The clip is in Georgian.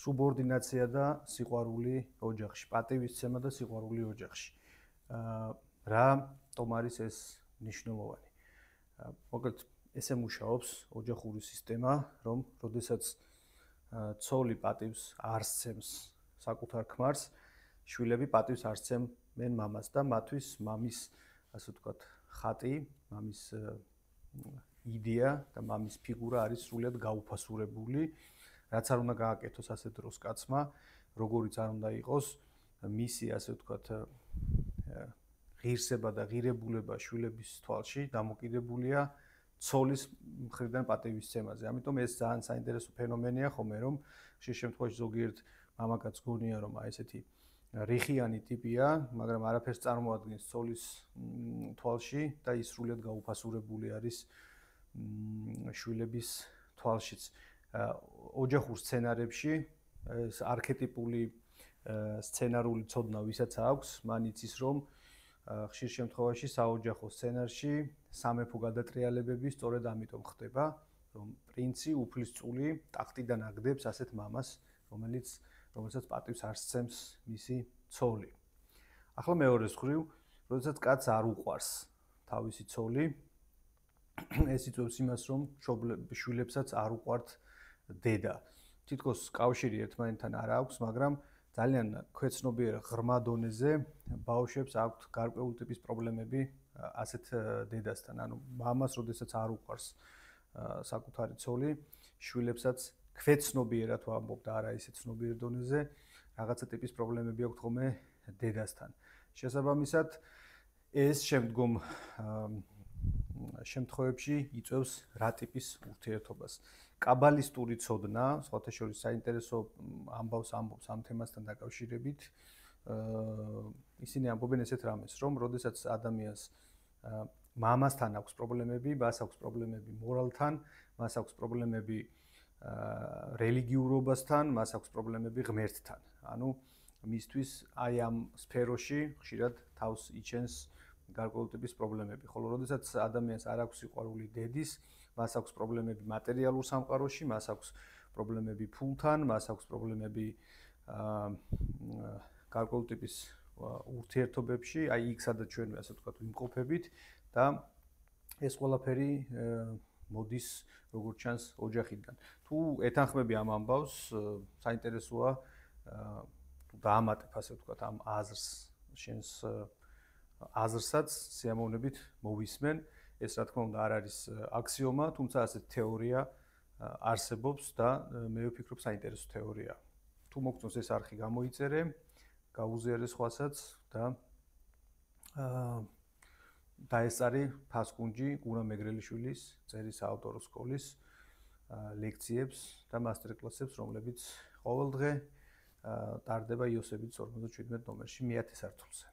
სუბორდინაცია და სიყვარული ოჯახში, პატივისცემა და სიყვარული ოჯახში. რა თომ არის ეს მნიშვნელოვანი? მოკლედ ესე მუშაობს ოჯახური სისტემა, რომ როდესაც ცოლი პატივს არ სცემს საკუთარ ქმარს, შვილები პატივს არ სცემენ მამას და მათთვის მამის, ასე ვთქვათ, ხატი, მამის იდეა და მამის ფიგურა არის სრულიად გაუფასურებული, რაც არ უნდა გააკეთოს ასე დროს კაცმა, როგორიც არ უნდა იყოს მისი, ასე ვთქვათ, ღირსება და ღირებულება შვილების თვალში დამოკიდებულია ცოლის მხრიდან პატივისცემაზე. ამიტომ ეს ძალიან საინტერესო ფენომენია ხოლმე, რომ ხშირ შემთხვევაში ზოგიერთ მამაკაცს გონია, რომ აი ესეთი რიხიანი ტიპია, მაგრამ არაფერს წარმოადგენს ცოლის თვალში და ის სრულიად გაუფასურებული არის შვილების თვალშიც. ოჯახურ სცენარებში ეს არქეტიპული სცენარული ცოდნა ვისაც აქვს, მან იცის, რომ ხშირ შემთხვევაში საოჯახო სცენარში სამეფო გადატრიალებები სწორედ ამიტომ ხდება, რომ პრინცი, უფლისწული ტახტიდან აგდებს ასეთ მამას, რომელსაც პატივს არ სცემს მისი ცოლი. ახლა მეორეს მხრივ, როდესაც კაცს არ უყვარს თავისი ცოლი, ეს იწვევს იმას, რომ შვილებსაც არ უყვართ დედა. თითქოს კავშირი ერთმანეთთან არ აქვს, მაგრამ ძალიან ქვეცნობიერ ღრმა დონეზე ბავშვებს აქვთ გარკვეული ტიპის პრობლემები ასეთ დედასთან. ანუ მამას, როდესაც არ უყვარს საკუთარი ცოლი, შვილებსაც ქვეცნობიერად ვამბობ და არა ისე ცნობიერ დონეზე, რაღაცა ტიპის პრობლემები აქვთ ხოლმე დედასთან. შესაბამისად, ეს შემდგომ შემთხვევებში იწვევს რა ტიპის ურთიერთობას. კაბალისტური ცოდნა, სხვათა შორის საინტერესო ამბავს ამბობს ამ თემასთან დაკავშირებით. ისინი ამბობენ ესეთ რამეს, რომ როდესაც ადამიანს მამასთან აქვს პრობლემები, მას აქვს პრობლემები მორალთან, მას აქვს პრობლემები რელიგიურობასთან, მას აქვს პრობლემები ღმერთთან. ანუ მისთვის აი ამ სფეროში ხშირად თავს იჩენს გარკვეული ტიპის პრობლემები. ხოლო როდესაც ადამიანს არ აქვს სიყვარული დედის, მას აქვს პრობლემები მატერიალურ სამყაროში, მას აქვს პრობლემები ფულთან, მას აქვს პრობლემები გარკვეული ტიპის ურთიერთობებში, აი იქ სადაც ჩვენ ასე ვთქვათ ვიმყოფებით და ეს ყველაფერი მოდის როგორც ჩანს ოჯახიდან. თუ ეთანხმები ამ ამბავს, საინტერესოა თუ დაამატებ ასე ვთქვათ ამ აზრს, შენს აზრსაც სიამოვნებით მოვისმენ. ეს რა თქმა უნდა არ არის აქსიომა, თუმცა ასეთი თეორია არსებობს და მე ვფიქრობ საინტერესო თეორია. თუ მოგწონს ეს არხი გამოიწერე, გაუზიარე სხვასაც და დაესწარი ფასკუნჯი გურამ მეგრელიშვილის წერის საავტორო სკოლის ლექციებს და მასტერკლასებს, რომლებიც ყოველდღე ტარდება იოსებიც 47 ნომერში, მე-10 სართულზე.